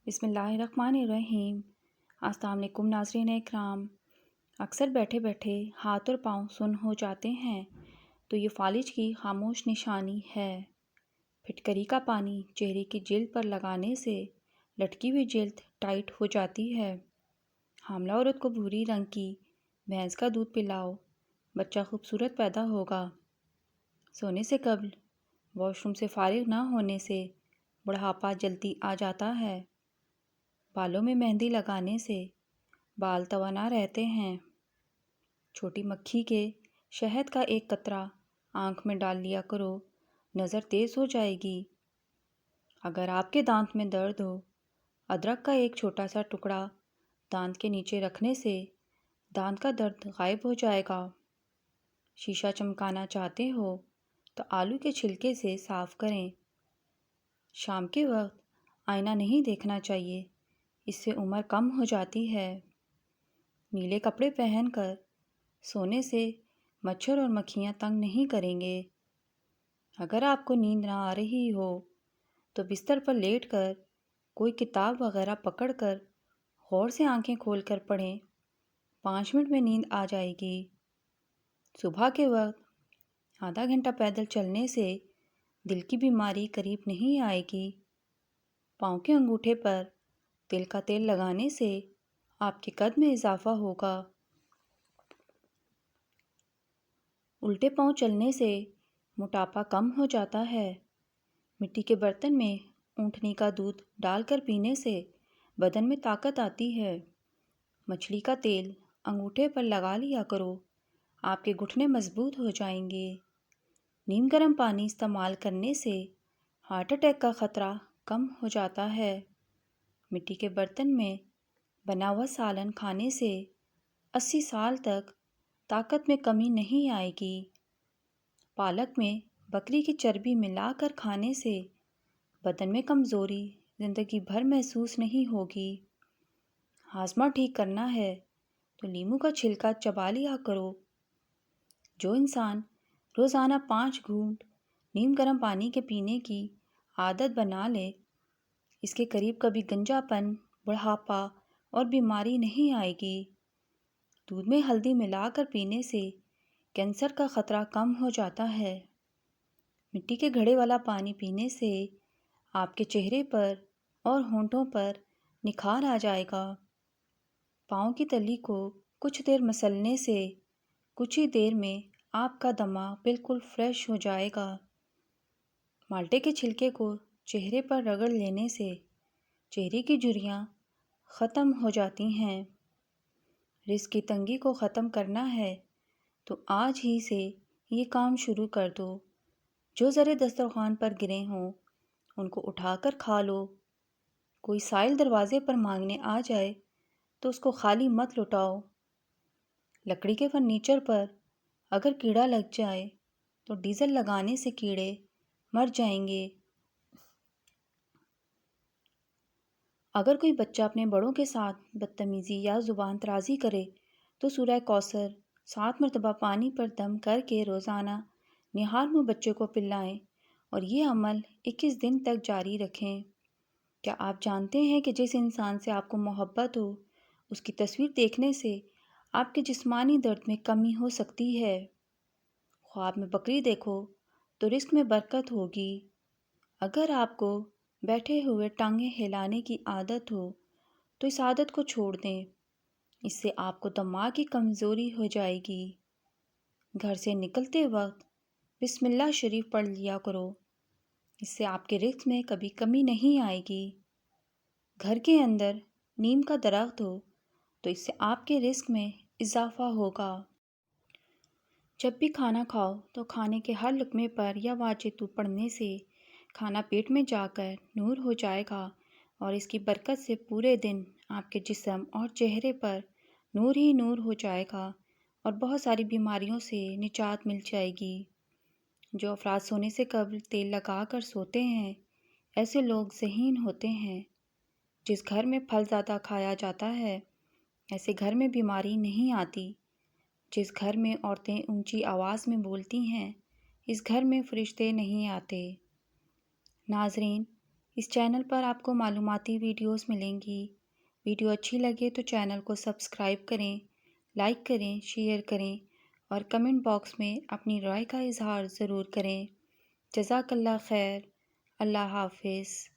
بسم اللہ الرحمن الرحیم۔ السلام علیکم ناظرین اکرام۔ اکثر بیٹھے بیٹھے ہاتھ اور پاؤں سن ہو جاتے ہیں تو یہ فالج کی خاموش نشانی ہے۔ پھٹکری کا پانی چہرے کی جلد پر لگانے سے لٹکی ہوئی جلد ٹائٹ ہو جاتی ہے۔ حاملہ عورت کو بھوری رنگ کی بھینس کا دودھ پلاؤ، بچہ خوبصورت پیدا ہوگا۔ سونے سے قبل واش روم سے فارغ نہ ہونے سے بڑھاپا جلدی آ جاتا ہے۔ بالوں میں مہندی لگانے سے بال توانا رہتے ہیں۔ چھوٹی مکھی کے شہد کا ایک قطرہ آنکھ میں ڈال لیا کرو، نظر تیز ہو جائے گی۔ اگر آپ کے دانت میں درد ہو، ادرک کا ایک چھوٹا سا ٹکڑا دانت کے نیچے رکھنے سے دانت کا درد غائب ہو جائے گا۔ شیشہ چمکانا چاہتے ہو تو آلو کے چھلکے سے صاف کریں۔ شام کے وقت آئینہ نہیں دیکھنا چاہیے، اس سے عمر کم ہو جاتی ہے۔ نیلے کپڑے پہن کر سونے سے مچھر اور مکھیاں تنگ نہیں کریں گے۔ اگر آپ کو نیند نہ آ رہی ہو تو بستر پر لیٹ کر کوئی کتاب وغیرہ پکڑ کر غور سے آنکھیں کھول کر پڑھیں، 5 منٹ میں نیند آ جائے گی۔ صبح کے وقت آدھا گھنٹہ پیدل چلنے سے دل کی بیماری قریب نہیں آئے گی۔ پاؤں کے انگوٹھے پر تل کا تیل لگانے سے آپ کے قد میں اضافہ ہوگا۔ الٹے پاؤں چلنے سے موٹاپا کم ہو جاتا ہے۔ مٹی کے برتن میں اونٹنی کا دودھ ڈال کر پینے سے بدن میں طاقت آتی ہے۔ مچھلی کا تیل انگوٹھے پر لگا لیا کرو، آپ کے گھٹنے مضبوط ہو جائیں گے۔ نیم گرم پانی استعمال کرنے سے ہارٹ اٹیک کا خطرہ کم ہو جاتا ہے۔ مٹی کے برتن میں بنا ہوا سالن کھانے سے 80 سال تک طاقت میں کمی نہیں آئے گی۔ پالک میں بکری کی چربی ملا کر کھانے سے بدن میں کمزوری زندگی بھر محسوس نہیں ہوگی۔ ہاضمہ ٹھیک کرنا ہے تو لیموں کا چھلکا چبا لیا کرو۔ جو انسان روزانہ 5 گھونٹ نیم گرم پانی کے پینے کی عادت بنا لے، اس کے قریب کبھی گنجا پن، بڑھاپا اور بیماری نہیں آئے گی۔ دودھ میں ہلدی ملا کر پینے سے کینسر کا خطرہ کم ہو جاتا ہے۔ مٹی کے گھڑے والا پانی پینے سے آپ کے چہرے پر اور ہونٹوں پر نکھار آ جائے گا۔ پاؤں کی تلی کو کچھ دیر مسلنے سے کچھ ہی دیر میں آپ کا دماغ بالکل فریش ہو جائے گا۔ مالٹے کے چھلکے کو چہرے پر رگڑ لینے سے چہرے کی جھریاں ختم ہو جاتی ہیں۔ رزق کی تنگی کو ختم کرنا ہے تو آج ہی سے یہ کام شروع کر دو۔ جو ذرے دسترخوان پر گرے ہوں ان کو اٹھا کر کھا لو۔ کوئی سائل دروازے پر مانگنے آ جائے تو اس کو خالی مت لٹاؤ۔ لکڑی کے فرنیچر پر اگر کیڑا لگ جائے تو ڈیزل لگانے سے کیڑے مر جائیں گے۔ اگر کوئی بچہ اپنے بڑوں کے ساتھ بدتمیزی یا زبان درازی کرے تو سورہ کوثر 7 مرتبہ پانی پر دم کر کے روزانہ نہار منہ بچے کو پلائیں اور یہ عمل 21 دن تک جاری رکھیں۔ کیا آپ جانتے ہیں کہ جس انسان سے آپ کو محبت ہو، اس کی تصویر دیکھنے سے آپ کے جسمانی درد میں کمی ہو سکتی ہے؟ خواب میں بکری دیکھو تو رزق میں برکت ہوگی۔ اگر آپ کو بیٹھے ہوئے ٹانگیں ہلانے کی عادت ہو تو اس عادت کو چھوڑ دیں، اس سے آپ کو دماغ کی کمزوری ہو جائے گی۔ گھر سے نکلتے وقت بسم اللہ شریف پڑھ لیا کرو، اس سے آپ کے رزق میں کبھی کمی نہیں آئے گی۔ گھر کے اندر نیم کا درخت ہو تو اس سے آپ کے رزق میں اضافہ ہوگا۔ جب بھی کھانا کھاؤ تو کھانے کے ہر لقمے پر یا واجب پڑھنے سے کھانا پیٹ میں جا کر نور ہو جائے گا اور اس کی برکت سے پورے دن آپ کے جسم اور چہرے پر نور ہی نور ہو جائے گا اور بہت ساری بیماریوں سے نجات مل جائے گی۔ جو افراد سونے سے قبل تیل لگا کر سوتے ہیں، ایسے لوگ ذہین ہوتے ہیں۔ جس گھر میں پھل زیادہ کھایا جاتا ہے، ایسے گھر میں بیماری نہیں آتی۔ جس گھر میں عورتیں اونچی آواز میں بولتی ہیں، اس گھر میں فرشتے نہیں آتے۔ ناظرین، اس چینل پر آپ کو معلوماتی ویڈیوز ملیں گی۔ ویڈیو اچھی لگے تو چینل کو سبسکرائب کریں، لائک کریں، شیئر کریں اور کمنٹ باکس میں اپنی رائے کا اظہار ضرور کریں۔ جزاک اللہ خیر۔ اللہ حافظ۔